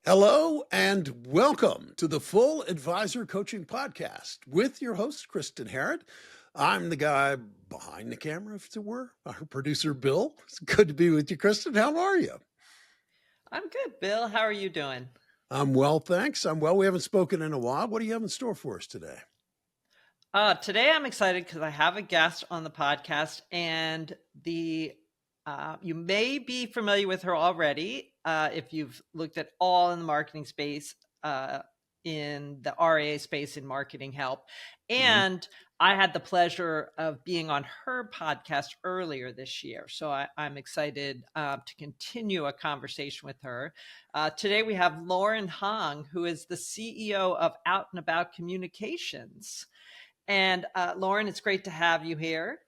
Hello and welcome to the Full Advisor Coaching Podcast with your host, Kristin and Harad. I'm the guy behind the camera, if it were, our producer, Bill. It's good to be with you, Kristin. How are you? I'm good, Bill. How are you doing? I'm well, thanks. I'm well. We haven't spoken in a while. What do you have in store for us today? Today I'm excited because I have a guest on the podcast, and you may be familiar with her already if you've looked at all in the marketing space, in the RAA space in marketing help. And I had the pleasure of being on her podcast earlier this year. So I'm excited to continue a conversation with her. Today we have Lauren Hong, who is the CEO of Out and About Communications. And Lauren, it's great to have you here.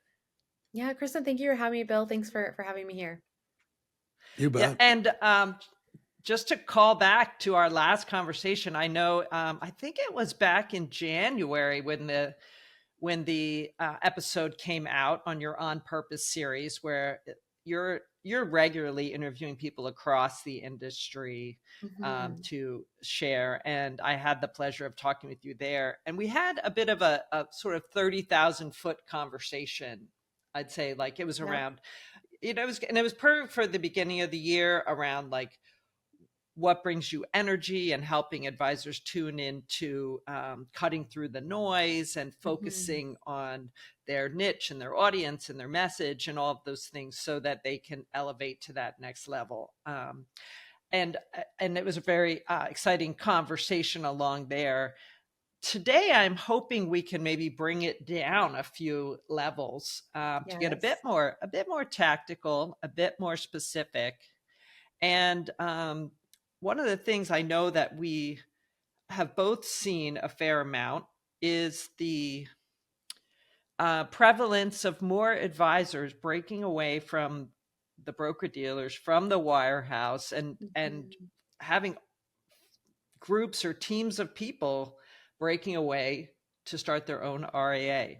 Yeah, Kristin, thank you for having me, Bill. Thanks for having me here. You bet. Yeah, and just to call back to our last conversation, I know I think it was back in January when the episode came out on your On Purpose series, where you're regularly interviewing people across the industry to share. And I had the pleasure of talking with you there. And we had a bit of a sort of 30,000 foot conversation. I'd say, like, it was around, it was perfect for the beginning of the year, around like what brings you energy and helping advisors tune into cutting through the noise and focusing on their niche and their audience and their message and all of those things so that they can elevate to that next level. And it was a very exciting conversation along there. Today, I'm hoping we can maybe bring it down a few levels to get a bit more tactical, a bit more specific. And one of the things I know that we have both seen a fair amount is the prevalence of more advisors breaking away from the broker-dealers, from the wirehouse, and having groups or teams of people breaking away to start their own RAA.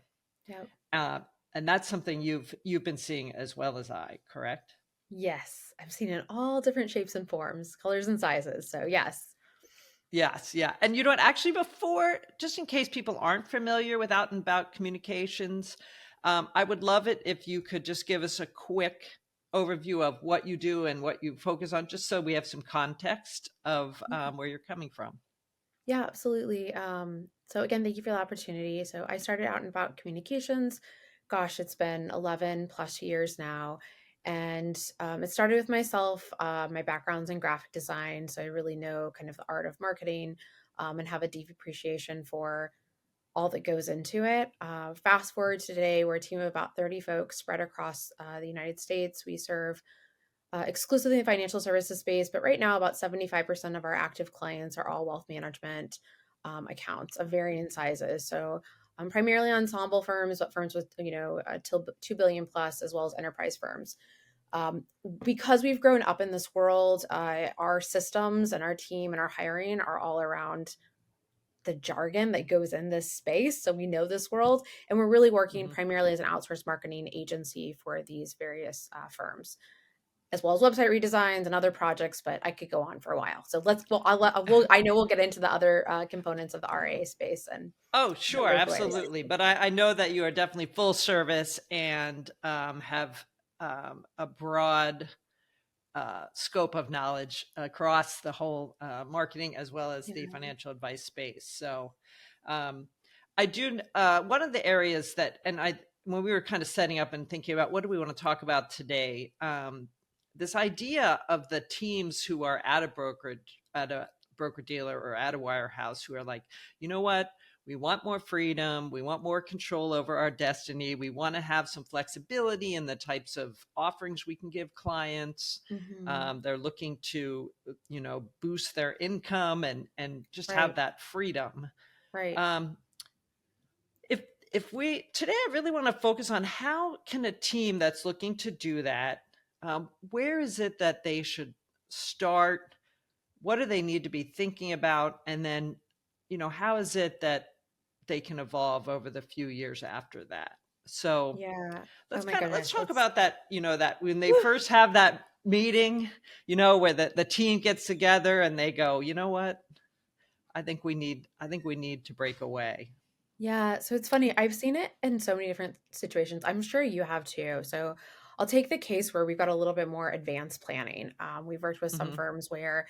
Yep. And that's something you've been seeing as well as I, correct? Yes, I've seen it in all different shapes and forms, colors and sizes. So yes. Yes. Yeah. And you know what, actually, before, just in case people aren't familiar with Out and About Communications, I would love it if you could just give us a quick overview of what you do and what you focus on, just so we have some context of where you're coming from. Yeah, absolutely. So again, thank you for the opportunity. So I started Out and About Communications. Gosh, it's been 11 plus years now. And it started with myself. My background's in graphic design, so I really know kind of the art of marketing and have a deep appreciation for all that goes into it. Fast forward to today, we're a team of about 30 folks spread across the United States. We serve exclusively in the financial services space, but right now about 75% of our active clients are all wealth management accounts of varying sizes. So primarily ensemble firms, but firms with till 2 billion plus, as well as enterprise firms. Because we've grown up in this world, our systems and our team and our hiring are all around the jargon that goes in this space. So we know this world, and we're really working primarily as an outsourced marketing agency for these various firms, as well as website redesigns and other projects, but I could go on for a while. So I know we'll get into the other components of the RA space. And oh, sure, absolutely. But I know that you are definitely full service and have a broad scope of knowledge across the whole marketing as well as the financial advice space. So I do, one of the areas that, when we were kind of setting up and thinking about what do we want to talk about today, this idea of the teams who are at a broker dealer or at a wirehouse who are like, you know what, we want more freedom, we want more control over our destiny, we want to have some flexibility in the types of offerings we can give clients. They're looking to, boost their income and just have that freedom. Right. If we today, I really want to focus on how can a team that's looking to do that, where is it that they should start? What do they need to be thinking about? And then, how is it that they can evolve over the few years after that? So Yeah. Oh let's my let's goodness. talk It's about that, that when they whew. first have that meeting, where the team gets together and they go, you know what? I think we need to break away. Yeah, so it's funny. I've seen it in so many different situations. I'm sure you have too. So I'll take the case where we've got a little bit more advanced planning. We've worked with some Hmm. firms where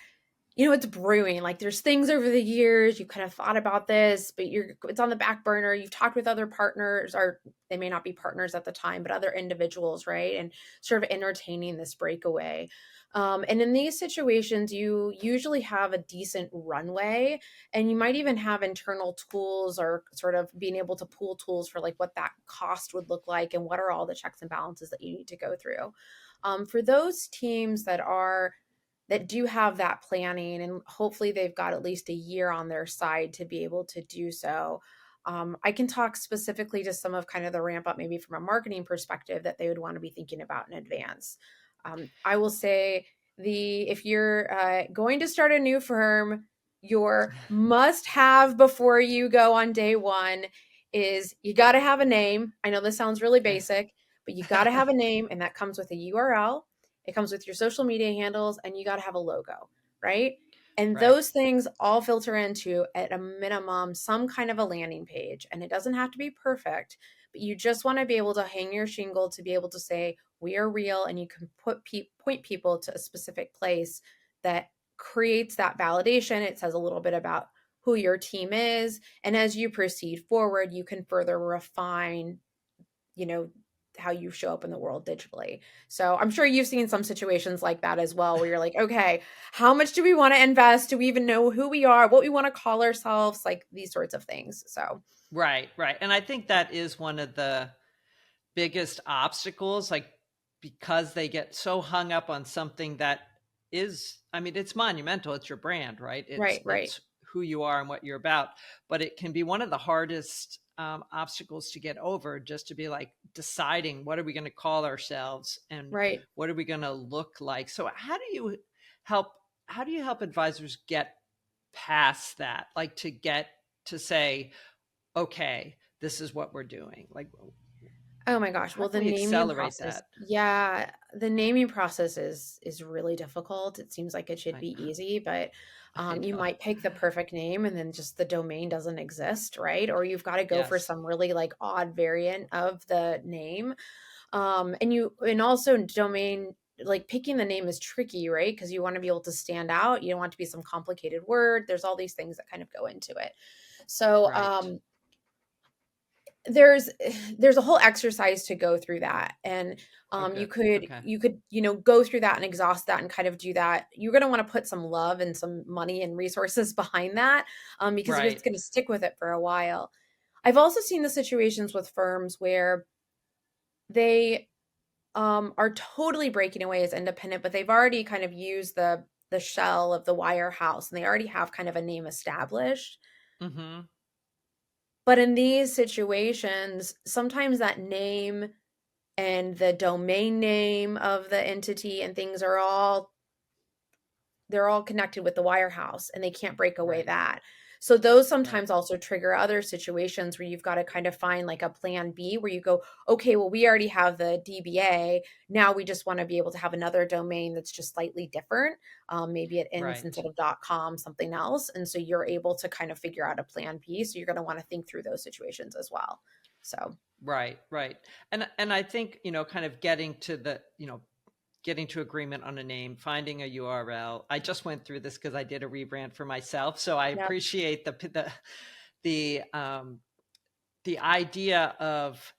it's brewing. Like there's things over the years you kind of thought about this, but it's on the back burner. You've talked with other partners, or they may not be partners at the time, but other individuals, right? And sort of entertaining this breakaway. And in these situations, you usually have a decent runway, and you might even have internal tools or sort of being able to pool tools for like what that cost would look like and what are all the checks and balances that you need to go through. For those teams that do have that planning, and hopefully they've got at least a year on their side to be able to do so. I can talk specifically to some of kind of the ramp up, maybe from a marketing perspective, that they would want to be thinking about in advance. I will say if you're going to start a new firm, your must have before you go on day one is you got to have a name. I know this sounds really Okay. basic, but you got to have a name, and that comes with a URL. It comes with your social media handles, and you got to have a logo, right? And Right. those things all filter into, at a minimum, some kind of a landing page. And it doesn't have to be perfect, but you just want to be able to hang your shingle to be able to say, we are real. And you can point people to a specific place that creates that validation. It says a little bit about who your team is. And as you proceed forward, you can further refine, you know, how you show up in the world digitally. So I'm sure you've seen some situations like that as well, where you're like, okay, how much do we want to invest? Do we even know who we are, what we want to call ourselves, like these sorts of things? So Right. Right. And I think that is one of the biggest obstacles, like, because they get so hung up on something that is, I mean, it's monumental. It's your brand, right? it's right. it's who you are and what you're about. But it can be one of the hardest obstacles to get over, just to be like deciding, what are we going to call ourselves and Right. what are we going to look like. So help how do you help advisors get past that, like to get to say, okay, this is what we're doing? Like, Oh my gosh. how Well, can the we naming accelerate process, that? yeah, the naming process is really difficult. It seems like it should I be easy, but I you know. might pick the perfect name and then just the domain doesn't exist, right? Or you've got to go for Yes. some really like odd variant of the name. And also domain, like picking the name is tricky, right? Because you want to be able to stand out. You don't want it to be some complicated word. There's all these things that kind of go into it. So Right. there's there's a whole exercise to go through that. And Oh, you good. could Okay. you could go through that and exhaust that and kind of do that. You're going to want to put some love and some money and resources behind that, because you're Right. just going to stick with it for a while. I've also seen the situations with firms where they are totally breaking away as independent, but they've already kind of used the shell of the wirehouse, and they already have kind of a name established. Mm-hmm. But in these situations, sometimes that name and the domain name of the entity and things are all they're all connected with the wirehouse, and they can't break away Right. that. So those Right. sometimes also trigger other situations where you've got to kind of find like a plan B, where you go, okay, well, we already have the DBA. Now we just want to be able to have another domain that's just slightly different. Maybe it ends Right. instead of .com, something else. And so you're able to kind of figure out a plan B. So you're going to want to think through those situations as well. So Right. Right. And I think, kind of getting to agreement on a name, finding a URL. I just went through this because I did a rebrand for myself, so I yep, appreciate the idea of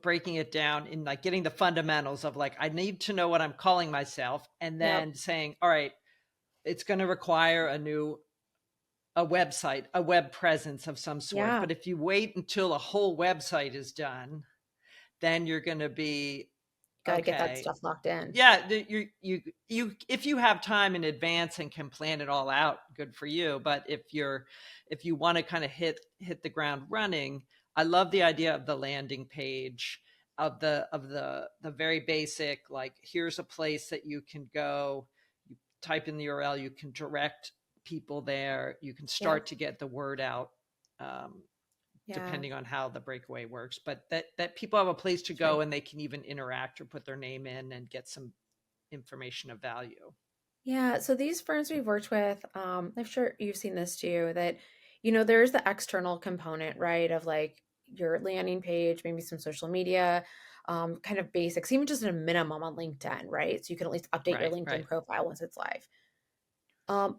breaking it down in like getting the fundamentals of like, I need to know what I'm calling myself, and yep, then saying, all right, it's going to require a website, a web presence of some sort. yeah. But if you wait until a whole website is done, then you're going to be Got to get that okay. stuff locked in. Yeah, you if you have time in advance and can plan it all out, good for you. But if you want to kind of hit the ground running, I love the idea of the landing page, of the very basic, like, here's a place that you can go, you type in the URL, you can direct people there, you can Yep, start to get the word out. Um, Yeah. depending on how the breakaway works, but that people have a place to That's right. go and they can even interact or put their name in and get some information of value. Yeah, so these firms we've worked with, I'm sure you've seen this too, that, there's the external component, right, of like your landing page, maybe some social media, kind of basics, even just a minimum on LinkedIn, right? So you can at least update your Right, LinkedIn right. profile once it's live.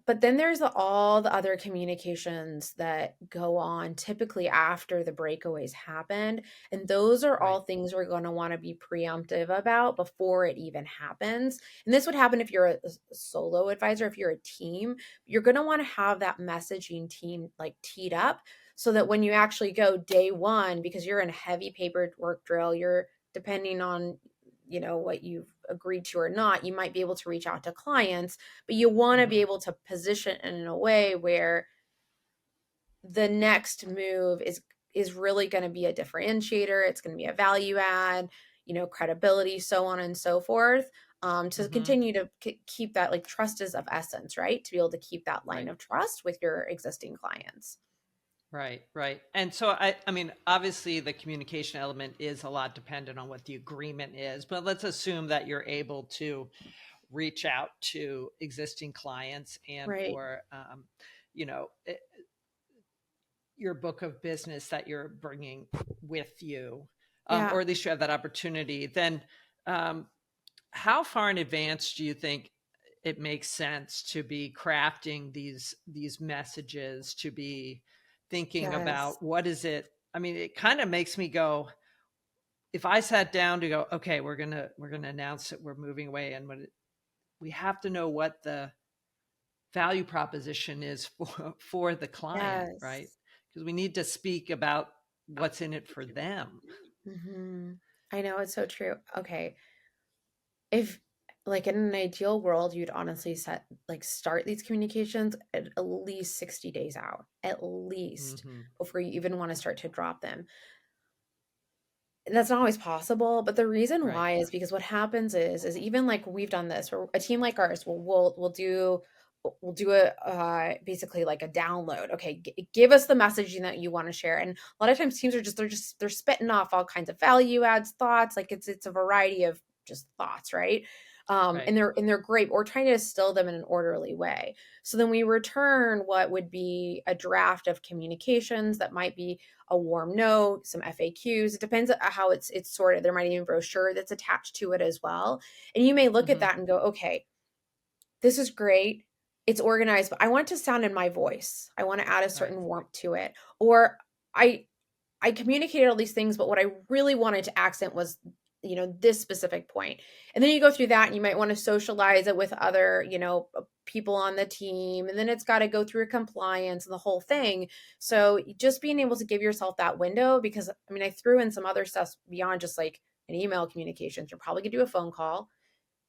But then there's all the other communications that go on typically after the breakaways happened. And those are all Right. things we're going to want to be preemptive about before it even happens. And this would happen if you're a solo advisor, if you're a team, you're going to want to have that messaging team like teed up so that when you actually go day one, because you're in a heavy paperwork drill, you're depending on what you've agreed to or not, you might be able to reach out to clients, but you want to be Mhm. able to position it in a way where the next move is really going to be a differentiator. It's going to be a value add, credibility, so on and so forth. To Mhm. continue to keep that, like, trust is of essence, right? To be able to keep that line Right. of trust with your existing clients. Right, right. And so I mean, obviously the communication element is a lot dependent on what the agreement is, but let's assume that you're able to reach out to existing clients and Right. or you know, your book of business that you're bringing with you, Yeah. or at least you have that opportunity. Then, um, how far in advance do you think it makes sense to be crafting these messages, to be thinking Yes. about what is it? I mean, it kind of makes me go, if I sat down to go, okay, we're gonna announce that we're moving away, and we have to know what the value proposition is for the client, right? Yes. Because we need to speak about what's in it for them. Hmm. I know, it's so true. Okay. If, like, in an ideal world, you'd honestly start these communications at least 60 days out, at least, Hmm. before you even want to start to drop them. And that's not always possible, but the reason Right. why is because what happens is even like we've done this, or a team like ours we'll do a basically like a download. Okay, give us the messaging that you want to share. And a lot of times teams they're spitting off all kinds of value adds, thoughts, like it's a variety of just thoughts, right? Right. And they're great, but we're trying to distill them in an orderly way. So then we return what would be a draft of communications that might be a warm note, some FAQs. It depends on how it's sorted. There might even be a brochure that's attached to it as well. And you may look at Hmm. that and go, okay, this is great. It's organized, but I want to sound in my voice. I want to add a Right. certain warmth to it. Or I I communicated all these things, but what I really wanted to accent was, this specific point. And then you go through that and you might want to socialize it with other, people on the team. And then it's got to go through compliance and the whole thing. So just being able to give yourself that window, because I mean, I threw in some other stuff beyond just like an email communications. You're probably gonna do a phone call.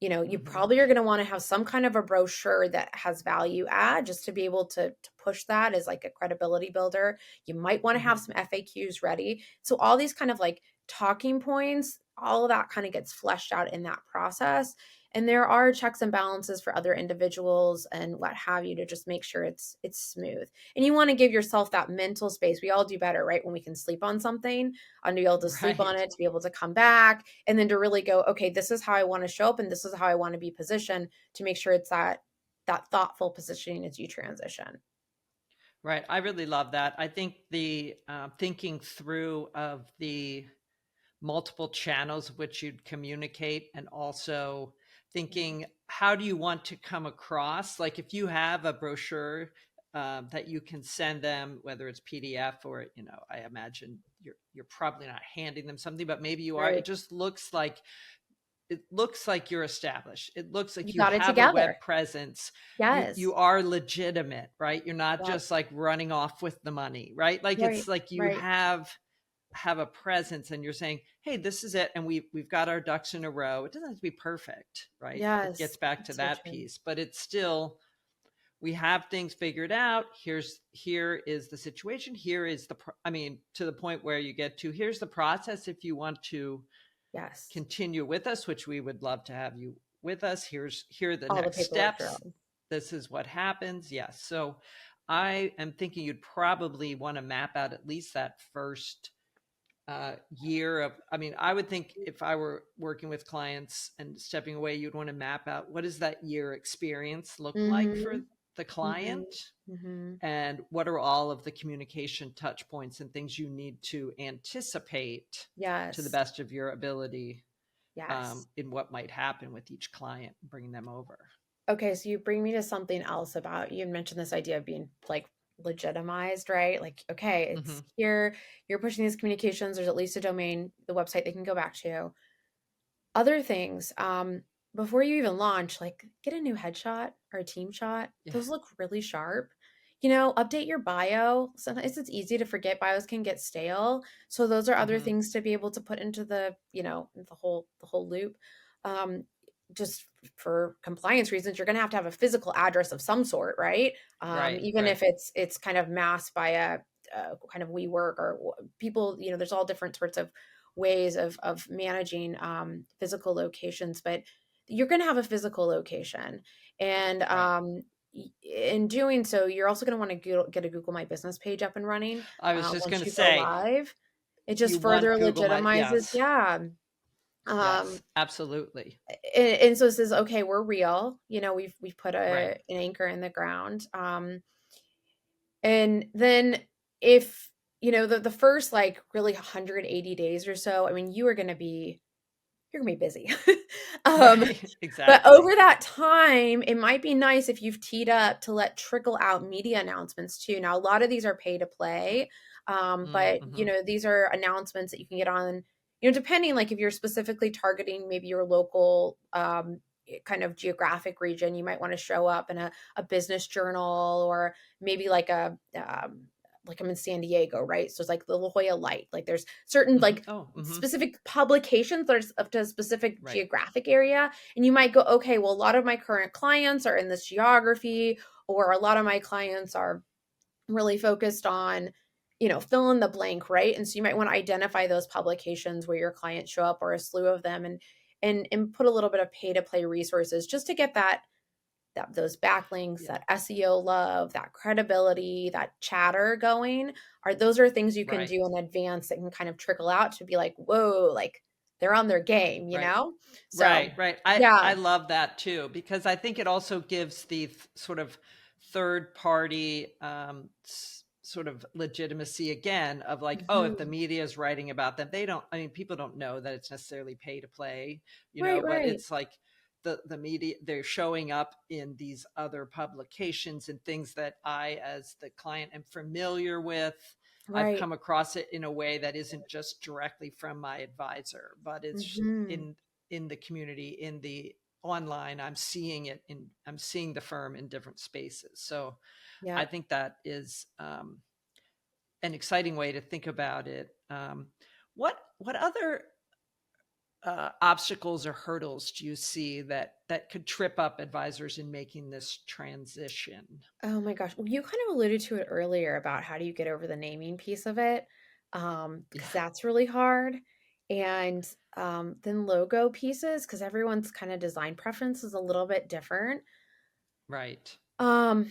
You Hmm. probably are going to want to have some kind of a brochure that has value add, just to be able to push that as like a credibility builder. You might want to have Hmm. some FAQs ready. So all these kind of like talking points, all of that kind of gets fleshed out in that process. And there are checks and balances for other individuals and what have you to just make sure it's smooth. And you want to give yourself that mental space. We all do better, right? When we can sleep on something, and to be able to sleep on Right. it, to be able to come back, and then to really go, okay, this is how I want to show up, and this is how I want to be positioned, to make sure it's that thoughtful positioning as you transition. Right. I really love that. I think the thinking through of the multiple channels which you'd communicate, and also thinking, how do you want to come across? Like if you have a brochure that you can send them, whether it's PDF or, I imagine you're probably not handing them something, but maybe you are. Right. It just looks like you're established. It looks like You you got it have a web together. presence. You Yes. are legitimate, right? You're not Yep. just like running off with the money, right? Like Right. it's like you Right. have a presence, and you're saying, hey, this is it, and we've got our ducks in a row. It doesn't have to be perfect, right? It gets Yes. back to That's so that true. piece, but it's still, we have things figured out. Here is the situation. Here is I mean, to the point where you get to, here's the process if you want to Yes. continue with us, which we would love to have you with us. Here are the All the next paperwork steps. drill. This is what happens. Yes. So I am thinking you'd probably want to map out at least that first year of, I mean, I would think if I were working with clients and stepping away, you'd want to map out what does that year experience look like for Mm-hmm. the Mm-hmm. client, Mm-hmm. and what are all of the communication touch points and things you need to anticipate to the Yes. best of your ability Yes. in what might happen with each client, bringing them over. Okay, so you bring me to something else about you mentioned this idea of being like legitimized, right? Like, okay, Mm-hmm. it's here, you're pushing these communications, there's at least a domain, the website they can go back to. Other things, before you even launch, like get a new headshot or a team shot. Yeah. Those look really sharp. Update your bio. Sometimes it's easy to forget, bios can get stale. So those are other Mm-hmm. things to be able to put into the whole loop. Um, just for compliance reasons, you're going to have a physical address of some sort, right? Right. Even Right. if it's kind of masked by a kind of WeWork or people, there's all different sorts of ways of managing physical locations, but you're going to have a physical location, and Right. in doing so, you're also going to want to get a Google My Business page up and running I was just going once to you go say, live. It you just want further Google My, legitimizes, yes, yeah. yes, Um, absolutely. and so it says, okay, we're real. We've put Right. an anchor in the ground. And then if the first like really 180 days or so, I mean, you're gonna be busy. um, Right. but Exactly. over that time, it might be nice if you've teed up to let trickle out media announcements too. Now, a lot of these are pay to play, but Mm-hmm. these are announcements that you can get on. Depending, like if you're specifically targeting maybe your local kind of geographic region, you might want to show up in a business journal, or maybe like I'm in San Diego, right? So it's like the La Jolla Light. Like there's certain Mm-hmm. like Oh, mm-hmm. specific publications that are up to a specific Right. geographic area, and you might go, okay, well, a lot of my current clients are in this geography, or a lot of my clients are really focused on fill in the blank, right? And so you might want to identify those publications where your clients show up, or a slew of them, and put a little bit of pay to play resources just to get those backlinks, Yeah. that SEO love, that credibility, that chatter going. Those are things you can Right. do in advance that can kind of trickle out to be like, whoa, like they're on their game, Right. So Right. Right. I yeah. love that too, because I think it also gives the sort of third party sort of legitimacy again of like, oh, if the Mhm. media is writing about them, they don't, I mean, people don't know that it's necessarily pay to play, Right, but right, it's like the media, they're showing up in these other publications and things that I, as the client, am familiar with. I've right. come across it in a way that isn't just directly from my advisor, but it's Hmm. in the community, in the online. I'm seeing the firm in different spaces. So I Yep. think that is an exciting way to think about it. What other obstacles or hurdles do you see that could trip up advisors in making this transition? Oh my gosh. Well, you kind of alluded to it earlier about how do you get over the naming piece of it? Yeah, Because that's really hard. And then logo pieces, because everyone's kind of design preference is a little bit different. right, Um,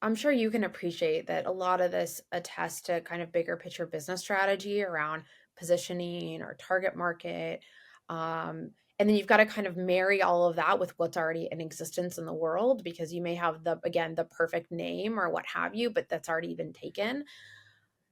I'm sure you can appreciate that a lot of this attests to kind of bigger picture business strategy around positioning or target market. And then you've got to kind of marry all of that with what's already in existence in the world, because you may have the perfect name or what have you, but that's already been taken.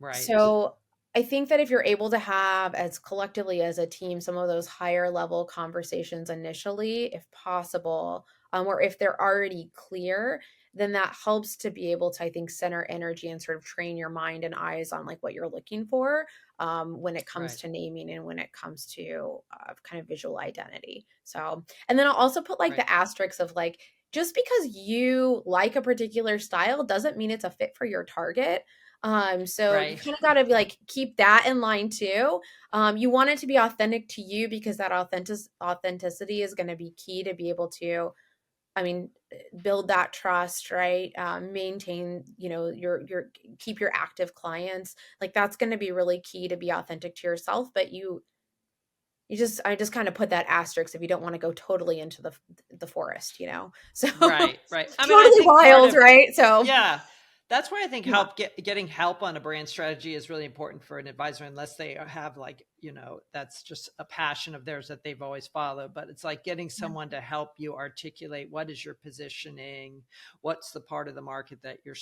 right, So I think that if you're able to have, as collectively as a team, some of those higher level conversations initially, if possible, or if they're already clear, then that helps to be able to, I think, center energy and sort of train your mind and eyes on like what you're looking for when it comes right, to naming and when it comes to kind of visual identity. So, and then I'll also put like right, the asterisks of like, just because you like a particular style doesn't mean it's a fit for your target. So you right, kind of got to be like, keep that in line too. You want it to be authentic to you, because that authenticity is going to be key to be able to, I mean, build that trust, right? Maintain, your keep your active clients. Like that's going to be really key to be authentic to yourself. But I just kind of put that asterisk if you don't want to go totally into the forest, so right, right. I mean, I totally think part wild, of, right? So yeah, That's where I think Yeah. getting help on a brand strategy is really important for an advisor, unless they have like, that's just a passion of theirs that they've always followed. But it's like getting Yeah. someone to help you articulate what is your positioning, what's the part of the market that you're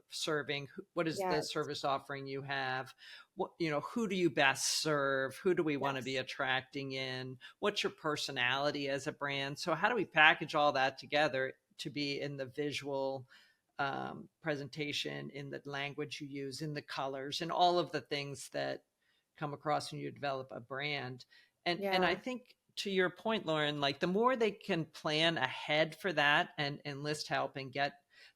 serving, what is the Yes. service offering you have, who do you best serve, who do we want to be Yes. attracting in, what's your personality as a brand. So how do we package all that together to be in the visual presentation, in the language you use, in the colors, and all of the things that come across when you develop a brand. And I Yeah. think, to your point, Lauren, like the more they can plan ahead for that and enlist help and get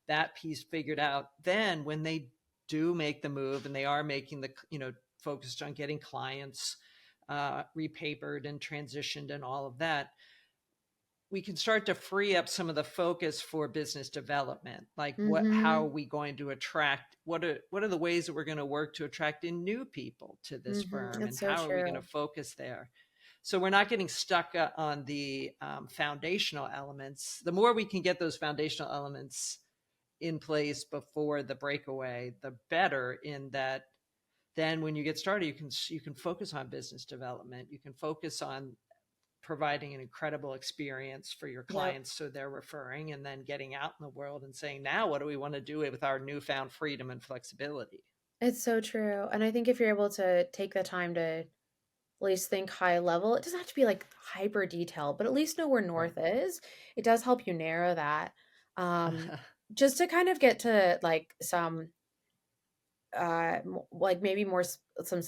that piece figured out, then when they do make the move and they are making the, focused on getting clients repapered and transitioned and all of that, we can start to free up some of the focus for business development. Like how are Mm-hmm. we going to attract, what are the ways that we're going to work to attract in new people to this Mm-hmm. firm, and It's so how are we going to true. focus there? So we're not getting stuck on the foundational elements. The more we can get those foundational elements in place before the breakaway, the better. In that, then when you get started, you can focus on business development, you can focus on providing an incredible experience for your Yep. clients, so they're referring, and then getting out in the world and saying, now what do we want to do with our newfound freedom and flexibility? It's so true. And I think if you're able to take the time to at least think high level, it doesn't have to be like hyper detailed, but at least know where Right. north is. It does help you narrow that. Um, just to kind of get to like some like maybe more some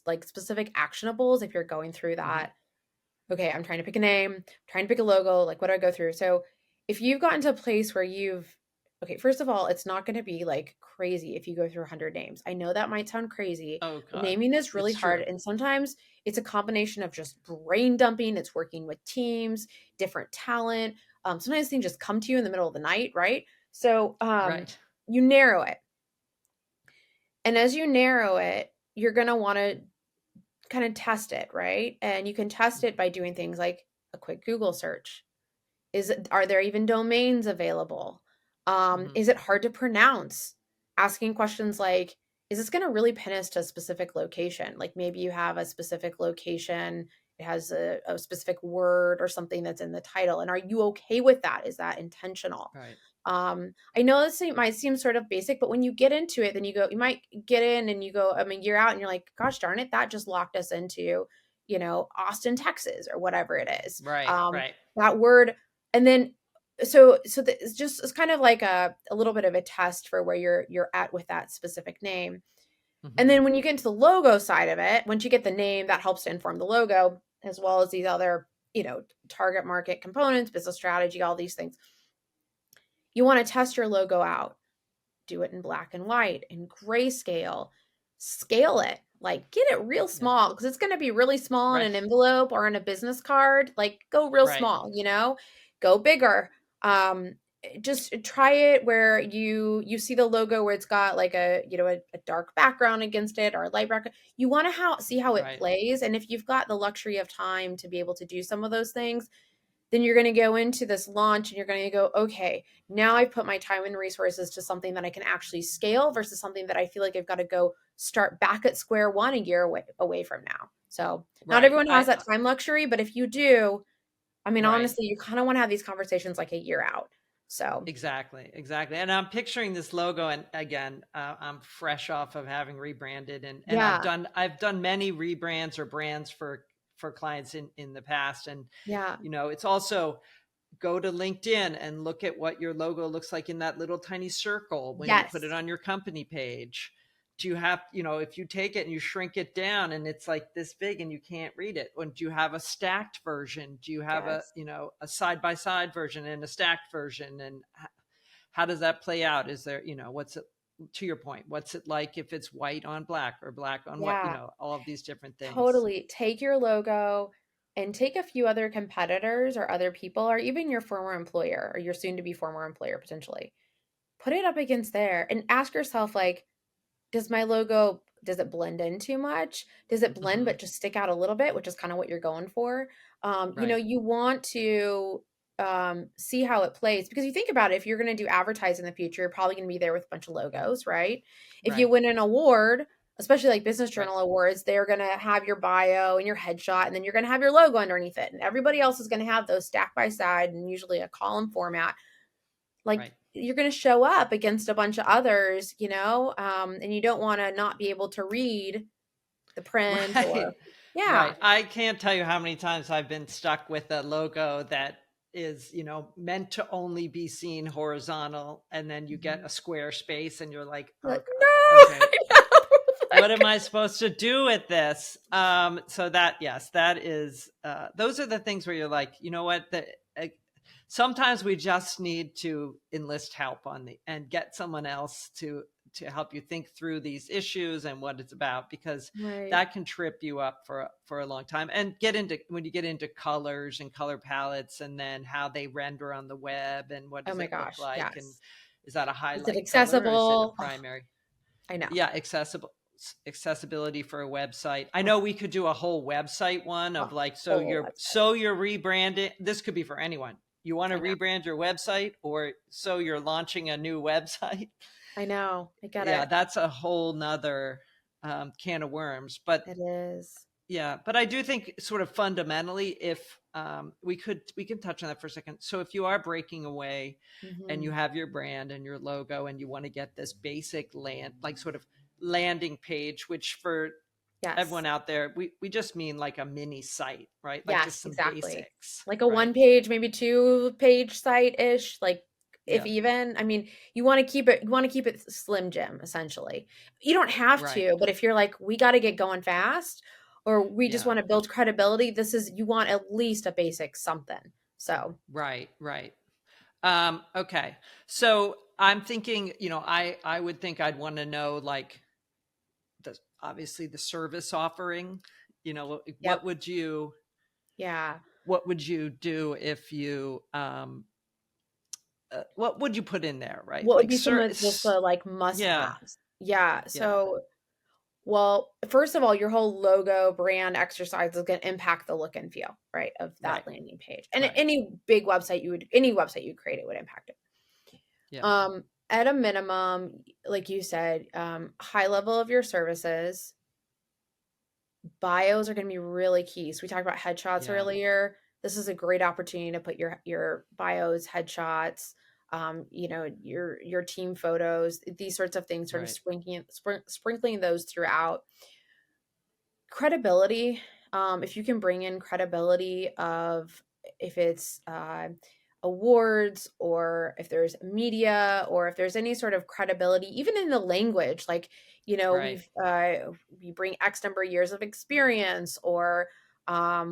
like specific actionables if you're going through Mhm. that. Okay, I'm trying to pick a name, trying to pick a logo, like what do I go through? So if you've gotten to a place where okay, first of all, it's not going to be like crazy if you go through 100 names. I know that might sound crazy, Oh but God, naming is really it's hard. true. And sometimes it's a combination of just brain dumping, it's working with teams, different talent. Sometimes things just come to you in the middle of the night, right? So Right. you narrow it. And as you narrow it, you're going to want to kind of test it, right? And you can test it by doing things like a quick Google search. Are there even domains available? Mhm. Is it hard to pronounce? Asking questions like, is this going to really pin us to a specific location? Like maybe you have a specific location, it has a specific word or something that's in the title. And are you okay with that? Is that intentional? Right. I know this might seem sort of basic, but when you get into it, then you might get in and you go, I mean, you're out and you're like, gosh darn it, that just locked us into, Austin, Texas or whatever it is. Right. Right. That word. And then, it's kind of like a little bit of a test for where you're at with that specific name. And Mhm. then when you get into the logo side of it, once you get the name, that helps to inform the logo as well as these other, target market components, business strategy, all these things. You want to test your logo out, do it in black and white, in grayscale, scale it, like get it real Yeah. small because it's going to be really small in Right. an envelope or in a business card. Like go real Right. small, go bigger. Just try it where you see the logo where it's got like a dark background against it or a light background. You want to see how it Right. plays, and if you've got the luxury of time to be able to do some of those things, then you're going to go into this launch and you're going to go, okay, now I've put my time and resources to something that I can actually scale versus something that I feel like I've got to go start back at square one a year away from now. So not Right. everyone has that time luxury, but if you do, I mean, Right. honestly, you kind of want to have these conversations like a year out. So Exactly, exactly. And I'm picturing this logo, and again, I'm fresh off of having rebranded, and yeah, I've done many rebrands or brands for clients in the past, and yeah, it's also, go to LinkedIn and look at what your logo looks like in that little tiny circle when you put it yes, on your company page. Do you have, if you take it and you shrink it down and it's like this big and you can't read it? Or do you have a stacked version? Do you have yes, a side by side version and a stacked version? And how does that play out? Is there, what's it, to your point, what's it like if it's white on black or black on white, yeah. all of these different things. Totally. Take your logo and take a few other competitors or other people or even your former employer or your soon to be former employer potentially. Put it up against there and ask yourself like, does it blend in too much? Does it blend Hmm. but just stick out a little bit, which is kind of what you're going for? Right. You want to see how it plays, because you think about it, if you're going to do advertising in the future, you're probably going to be there with a bunch of logos, right? If you Right. win an award, especially like business Right. journal awards, they're going to have your bio and your headshot, and then you're going to have your logo underneath it, and everybody else is going to have those stacked by side and usually a column format. Like Right. you're going to show up against a bunch of others, and you don't want to not be able to read the print or Right. yeah. Right. I can't tell you how many times I've been stuck with a logo that is, meant to only be seen horizontal, and then you get Mhm. a square space and you're like, Like, okay, no, okay, I know. what Like, am I supposed to do with this? So that, yes, that is, those are the things where you're like, you know what, sometimes we just need to enlist help and get someone else to help you think through these issues and what it's about, because right. that can trip you up for a long time. And when you get into colors and color palettes, and then how they render on the web, and what Oh does my it look gosh, like, and yes. is that a Is it highlight color, or is it a accessible? Oh, primary? I know. Yeah, accessibility for a website. I Oh, know we could do a whole website one a of like, whole website. so you're rebranding. This could be for anyone. You want to I know. rebrand your website, or so you're launching a new website. I know. I get Yeah, it. that's a whole nother can of worms. But It is. yeah, but I do think sort of fundamentally, if we can touch on that for a second. So if you are breaking away and you Hmm. have your brand and your logo, and you want to get this basic like sort of landing page, which for Yes. everyone out there, we just mean like a mini site, right? Like just Yes, some exactly. basics, Like a right? one page, maybe 2 page site ish. Like if Yeah, even, I mean, you want to keep it slim jim, essentially. You don't have right. to, but if you're like, we got to get going fast, or we just Yeah, want to build credibility, you want at least a basic something. So, right, right. Okay. So I'm thinking, I would think I'd want to know, like, obviously the service offering, yep. Yeah. what would you do if you, what would you put in there, right? What would Like, be some of just the like yeah, must-haves? Yeah. yeah, So, well, first of all, your whole logo brand exercise is going to impact the look and feel, right, of right, that landing page. And right. any website you create, it would impact it. Yeah, At a minimum, like you said, high level of your services, bios are going to be really key. So we talked about headshots yeah, earlier. This is a great opportunity to put your bios, headshots, your team photos, these sorts of things, sort of right. sprinkling those throughout. Credibility, if you can bring in credibility of if it's awards, or if there's media, or if there's any sort of credibility even in the language, like Right. we bring x number of years of experience, or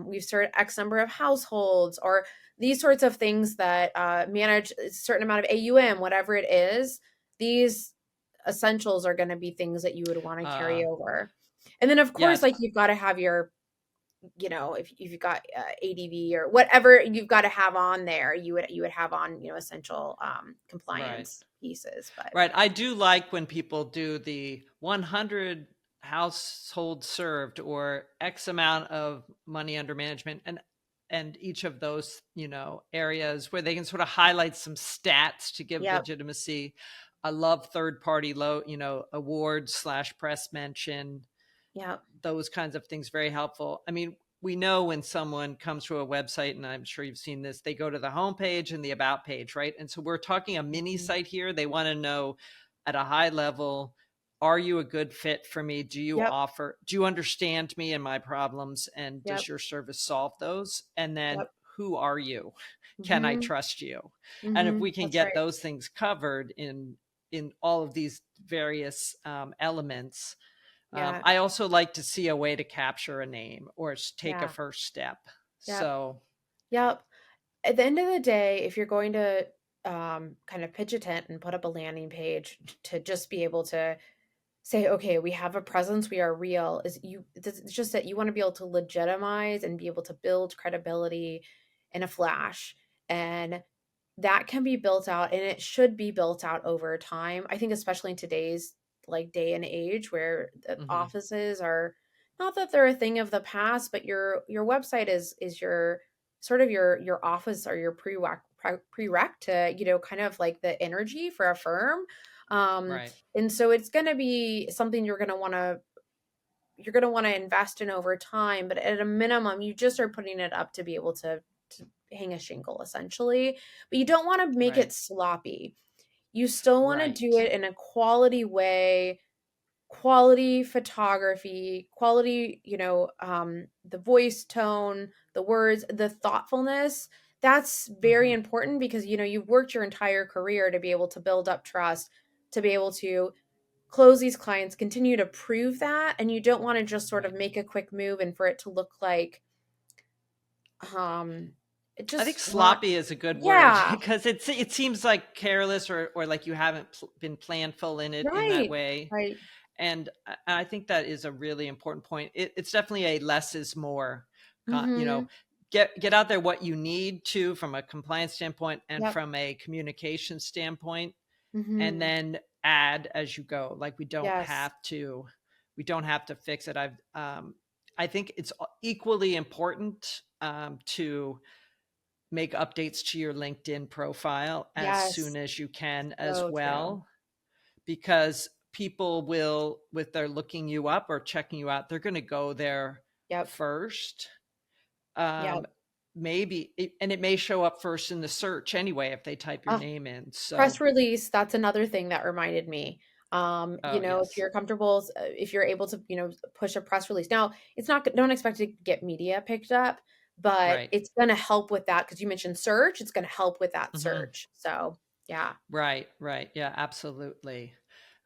we've served x number of households, or these sorts of things that manage a certain amount of AUM, whatever it is. These essentials are going to be things that you would want to Uh, carry over. And then, of course, yes. like you've got to have your, if you've got ADV or whatever you've got to have on there, you would have on, essential Right. compliance pieces. But Right. I do like when people do the 100 households served, or X amount of money under management, and each of those, areas where they can sort of highlight some stats to give yep, legitimacy. I love third party awards slash press mention, yep, those kinds of things, very helpful. I mean, we know when someone comes to a website, and I'm sure you've seen this, they go to the homepage and the about page, right? And so we're talking a mini mhm, site here. They want to know at a high level, are you a good fit for me? Do yep, you understand me and my problems? And yep, does your service solve those? And then, yep, who are you? Can I hmm, trust you? And if hmm, we can that's get right. those things covered in all of these various elements, Yeah, I also like to see a way to capture a name or take a yeah, first step. yep, So, yep. At the end of the day, if you're going to kind of pitch a tent and put up a landing page to just be able to say, okay, we have a presence, we are real, it's just that you want to be able to legitimize and be able to build credibility in a flash. And that can be built out, and it should be built out over time. I think especially in today's like day and age, where the mhm, offices are not that they're a thing of the past, but your website is your sort of your office or your prereq to, kind of like the energy for a firm. Right. And so it's going to be something you're going to want to invest in over time, but at a minimum, you just are putting it up to be able to hang a shingle essentially, but you don't want to make it Right. sloppy. You still want to do Right. it in a quality way, quality photography, quality, the voice tone, the words, the thoughtfulness. That's very Hmm. important because, you've worked your entire career to be able to build up trust, to be able to close these clients, continue to prove that. And you don't want to just sort of Right. make a quick move and for it to look like, um, it I think just not, sloppy is a good word yeah, because it seems like careless or like you haven't been planful in it in that right, way. right. And I think that is a really important point. It's definitely a less is more. You Mm-hmm. know, get out there what you need to from a compliance standpoint and Yep. from a communication standpoint, and Mm-hmm. then add as you go. Like Yes. we don't have to fix it. I think it's equally important to make updates to your LinkedIn profile as Yes. soon as you can as So true. well, because people will, if they're looking you up or checking you out, they're going to go there Yep. first. Yep. Um, and it may show up first in the search anyway if they type your Uh, name in. Press So, release, that's another thing that reminded me. oh If yes, you're comfortable, if you're able to, push a press release. Now, it's not, don't expect to get media picked up, but right, it's going to help with that because you mentioned search. It's going to help with that hmm, search. So, yeah. right, yeah, absolutely.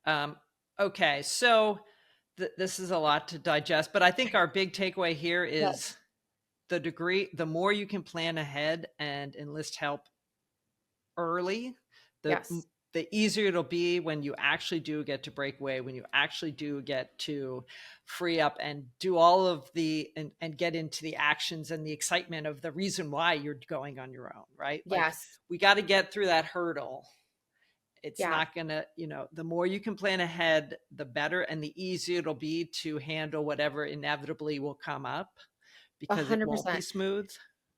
Um, okay, so this is a lot to digest, but I think our big takeaway here is Yes. the more you can plan ahead and enlist help early, the Yes. the easier it'll be when you actually do get to breakaway, when you actually do get to free up and do all of and get into the actions and the excitement of the reason why you're going on your own, right? Like Yes. we got to get through that hurdle. It's Yeah. not gonna, the more you can plan ahead, the better and the easier it'll be to handle whatever inevitably will come up because it won't be 100%. smooth.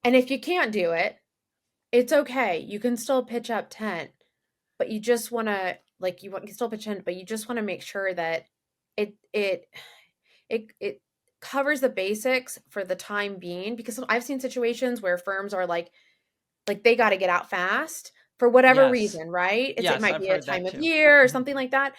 And if you can't do it, it's okay. You can still pitch up tent, but you just want to, like, you can still pitch in, but you just want to make sure that it, it, it covers the basics for the time being, because I've seen situations where firms are like they got to get out fast for whatever Yes. reason, right? It Yes, might I've be a heard that time of too. year or Mhm. something like that.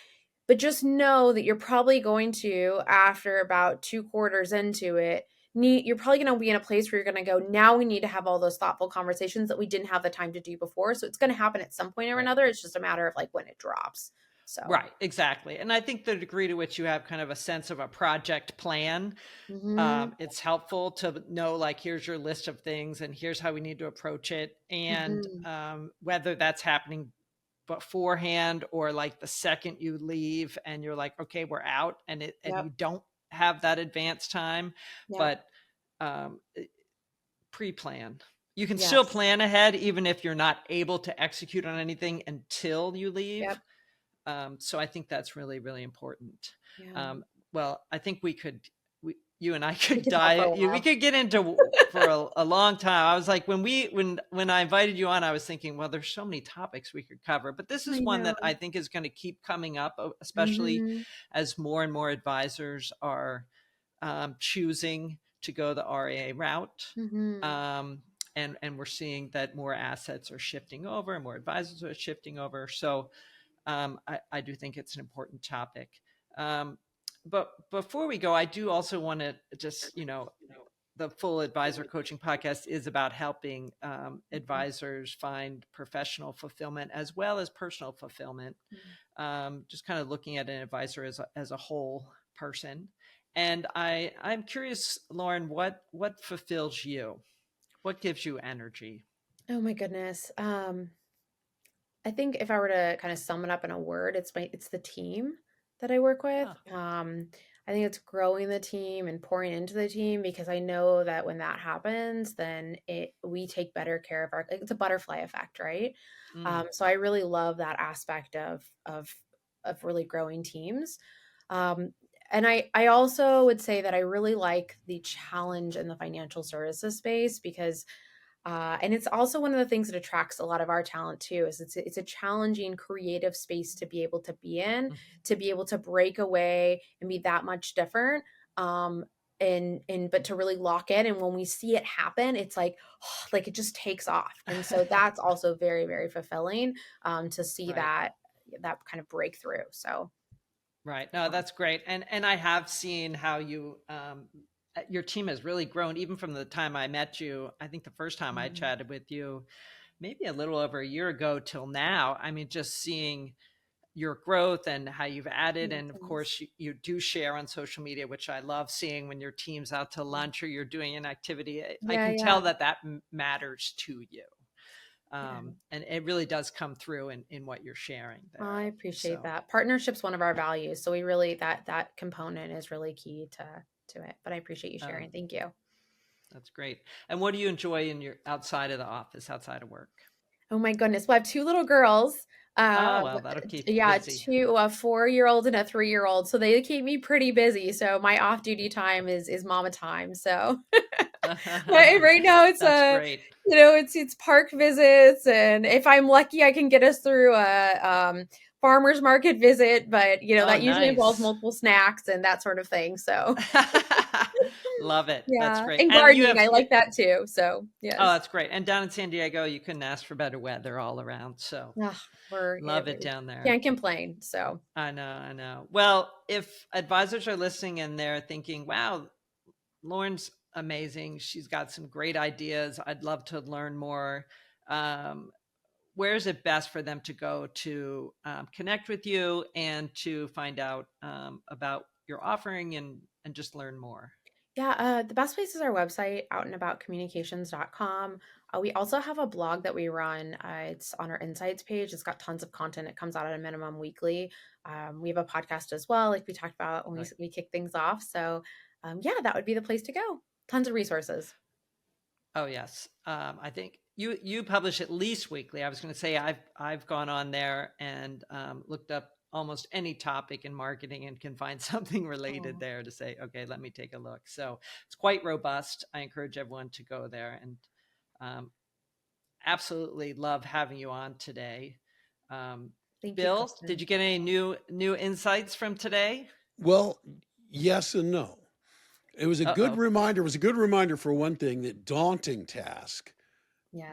But just know that you're probably going to, after about 2 quarters into it, you're probably going to be in a place where you're going to go, now we need to have all those thoughtful conversations that we didn't have the time to do before. So it's going to happen at some point or Right. another. It's just a matter of like when it drops. So, Right, exactly. And I think the degree to which you have kind of a sense of a project plan, hmm it's helpful to know like here's your list of things and here's how we need to approach it, and hmm whether that's happening beforehand or like the second you leave and you're like, okay, we're out, and you yep, don't have that advance time, yep, but um, pre-plan. You can still yes, plan ahead even if you're not able to execute on anything until you leave. yep, So I think that's really, really important. yeah. Um, well, I think you and I We could could talk for a we while. could get into for a long time. I was like, when I invited you on, I was thinking, well, there's so many topics we could cover, but this is I one know. that I think is going to keep coming up, especially hmm as more and more advisors are choosing to go the RIA route. hmm Um, and we're seeing that more assets are shifting over and more advisors are shifting over. So I do think it's an important topic. Um, but before we go, I do also want to just, the Full Advisor Coaching Podcast is about helping advisors find professional fulfillment as well as personal fulfillment. Just kind of looking at an advisor as a whole person. And I'm curious, Lauren, what fulfills you? What gives you energy? Oh my goodness. I think if I were to kind of sum it up in a word, it's the team that I work with. Ah, I think it's growing the team and pouring into the team, because I know that when that happens, then we take better care of it's a butterfly effect, right? mm, So I really love that aspect of really growing teams. Um, and I also would say that I really like the challenge in the financial services space, because And it's also one of the things that attracts a lot of our talent too, is it's a challenging creative space to be able to be in, to be able to break away and be that much different. But to really lock in. And when we see it happen, it's like it just takes off. And so that's also very, very fulfilling, to see Right. that kind of breakthrough. So Right. No, that's great. And I have seen how your team has really grown even from the time I met you. I think the first time I Mhm. chatted with you, maybe a little over a year ago till now. I mean, just seeing your growth and how you've added. Yeah, And of thanks. course, you do share on social media, which I love seeing when your team's out to lunch or you're doing an activity. I Yeah, can yeah, tell that matters to you. yeah. And it really does come through in what you're sharing I there. appreciate So, that. Partnership's one of our values, so we really that component is really key to it. But I appreciate you um, sharing. Thank you. that's great. And what do you enjoy in your outside of the office, outside of work? Oh my goodness. Well, I have two little girls. Oh, Um, well, that'll keep you yeah, busy. a 4-year-old and a 3-year-old. So they keep me pretty busy. So my off duty time is mama time. So right now it's That's great. it's park visits, and if I'm lucky, I can get us through a farmer's market visit. But Oh, that usually involves nice. multiple snacks and that sort of thing. So Love it. That's yeah, great. and And gardening, I you like that too. So oh, yes. that's great. And down in San Diego, you couldn't ask for better weather all around. So Ugh, love it down there. can't complain. So I know, I know. Well, if advisors are listening and they're thinking, wow, Lauren's amazing. She's got some great ideas. I'd love to learn more. Um, where is it best for them to go to connect with you and to find out about your offering and just learn more? yeah, the best place is our website, outandaboutcommunications.com. We also have a blog that we run. It's on our insights page. It's got tons of content. It comes out at a minimum weekly. We have a podcast as well, like we talked about when Right. we kick things off. So, yeah, that would be the place to go. Tons of resources. Oh yes. I think you publish at least weekly. I was going to say I've gone on there and looked up almost any topic in marketing and can find something related Oh, there to say, okay, let me take a look. So it's quite robust. I encourage everyone to go there and um, absolutely love having you on today. Um, thank you, Bill, did Kristen. you get any new insights from today? Well, yes and no. It was a Uh good oh. reminder. It was a good reminder for one thing that daunting tasks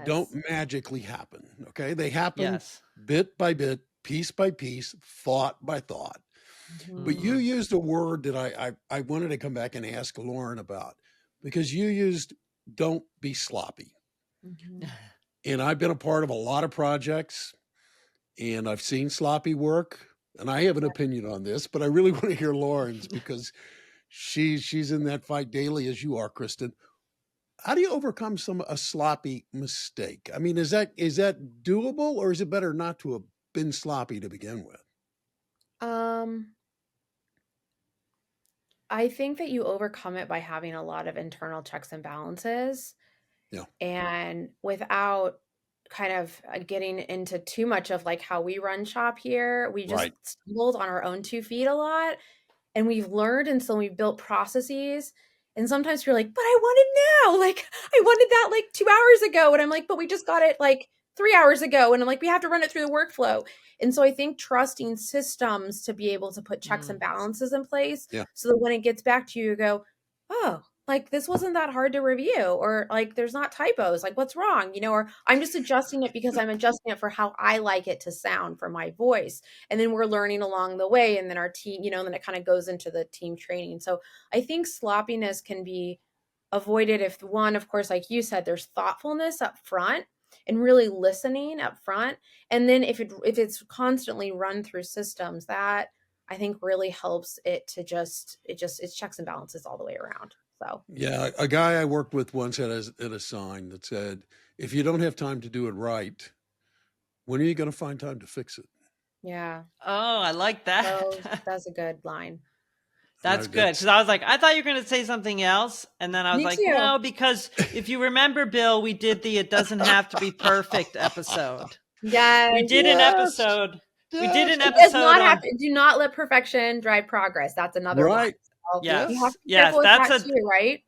don't Yes. magically happen. Okay. They happen Yes. bit by bit, piece by piece, thought by thought. But Hmm. you Hmm. used a word that I wanted to come back and ask Lauren about, because you used don't be sloppy. Hmm. And I've been a part of a lot of projects and I've seen sloppy work. And I have an opinion on this, but I really want to hear Lauren's because she's in that fight daily as you are, Kristen. How do you overcome a sloppy mistake? I mean, is that doable, or is it better not to have been sloppy to begin with? Um, I think that you overcome it by having a lot of internal checks and balances. Yeah, And without kind of getting into too much of like how we run shop here, we just right. stumbled on our own 2 feet a lot, and we've learned, and so we've built processes. And sometimes you're like, but I want it now. Like I wanted that like 2 hours ago. And I'm like, but we just got it like 3 hours ago. And I'm like, we have to run it through the workflow. And so I think trusting systems to be able to put checks and Mm. balances in place Yeah, so that when it gets back to you, you go, oh, like this wasn't that hard to review, or like there's not typos, like what's wrong, or I'm just adjusting it because I'm adjusting it for how I like it to sound for my voice. And then we're learning along the way, and then our team, then it kind of goes into the team training. So I think sloppiness can be avoided if, one, of course, like you said, there's thoughtfulness up front and really listening up front. And then if it's constantly run through systems, that I think really helps it to it's checks and balances all the way around. So yeah. A guy I worked with once had a sign that said, "If you don't have time to do it right, when are you going to find time to fix it?" yeah, Oh, I like that. so that's a good line. That's good because That's I was like, I thought you were going to say something else, and then I was Me like, too. no, because if you remember, Bill, we did the "It Doesn't Have to Be Perfect" episode. We Yes. did an yes, episode. We did yes. an It does episode not have on to. Do not let perfection drive progress. That's another one. Right. So you have Yes. yes, to be yes. careful with That's that a too, right?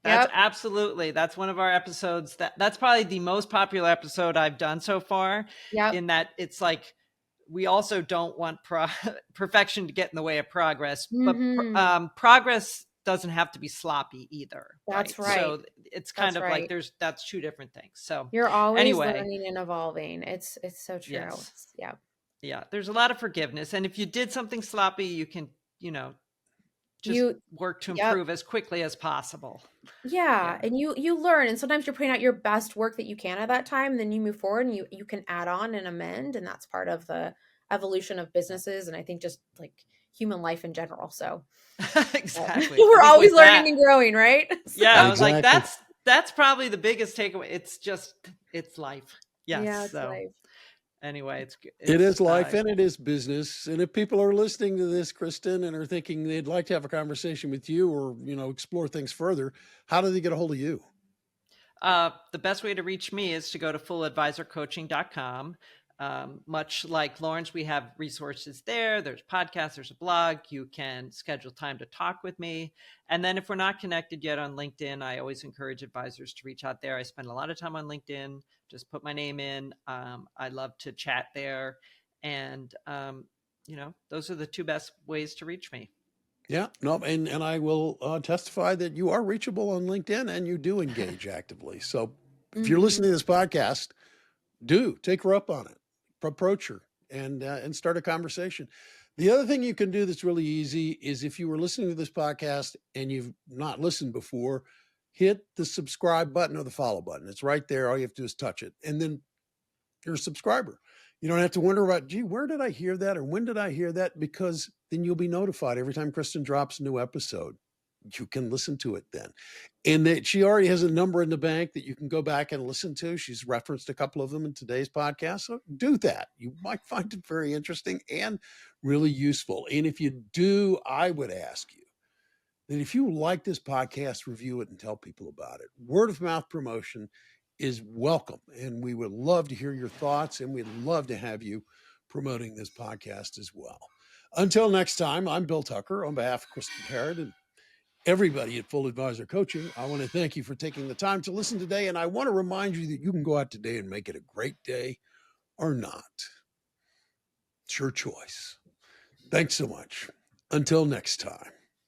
That's Yep. absolutely. That's one of our episodes. That's probably the most popular episode I've done so far. Yep. In that it's like we also don't want perfection to get in the way of progress, but Mm-hmm. progress doesn't have to be sloppy either, right? That's right. So it's kind That's of like right. that's two different things. So You're always anyway, learning and evolving. It's so true. yes, Yeah. yeah. There's a lot of forgiveness, and if you did something sloppy, you can, just You work to Yep. improve as quickly as possible. Yeah, Yeah. and you learn, and sometimes you're putting out your best work that you can at that time, then you move forward and you can add on and amend, and that's part of the evolution of businesses, and I think just like human life in general. So Exactly. I we're think always with learning that, and growing, right? yeah, I So was like, Exactly. that's probably the biggest takeaway. It's life. Yes. yeah, it's So life. anyway, It it's is life and it is business. And if people are listening to this, Kristen, and are thinking they'd like to have a conversation with you or, explore things further, how do they get a hold of you? The best way to reach me is to go to fulladvisorcoaching.com. Much like Lauren's, we have resources there. There's podcasts, there's a blog. You can schedule time to talk with me. And then if we're not connected yet on LinkedIn, I always encourage advisors to reach out there. I spend a lot of time on LinkedIn. Just put my name in. I love to chat there. And, those are the two best ways to reach me. Yeah, no, and I will testify that you are reachable on LinkedIn and you do engage actively. So if you're Hmm. listening to this podcast, do take her up on it, approach her, and start a conversation. The other thing you can do that's really easy is if you were listening to this podcast and you've not listened before, hit the subscribe button or the follow button. It's right there. All you have to do is touch it, and then you're a subscriber. You don't have to wonder about, gee, where did I hear that or when did I hear that? Because then you'll be notified every time Kristen drops a new episode. You can listen to it then. And that she already has a number in the bank that you can go back and listen to. She's referenced a couple of them in today's podcast. So do that. You might find it very interesting and really useful. And if you do, I would ask you that if you like this podcast, review it and tell people about it. Word of mouth promotion is welcome. And we would love to hear your thoughts, and we'd love to have you promoting this podcast as well. Until next time, I'm Bill Tucker on behalf of Kristin Harad and everybody at Full Advisor Coaching. I want to thank you for taking the time to listen today. And I want to remind you that you can go out today and make it a great day or not. It's your choice. Thanks so much. Until next time.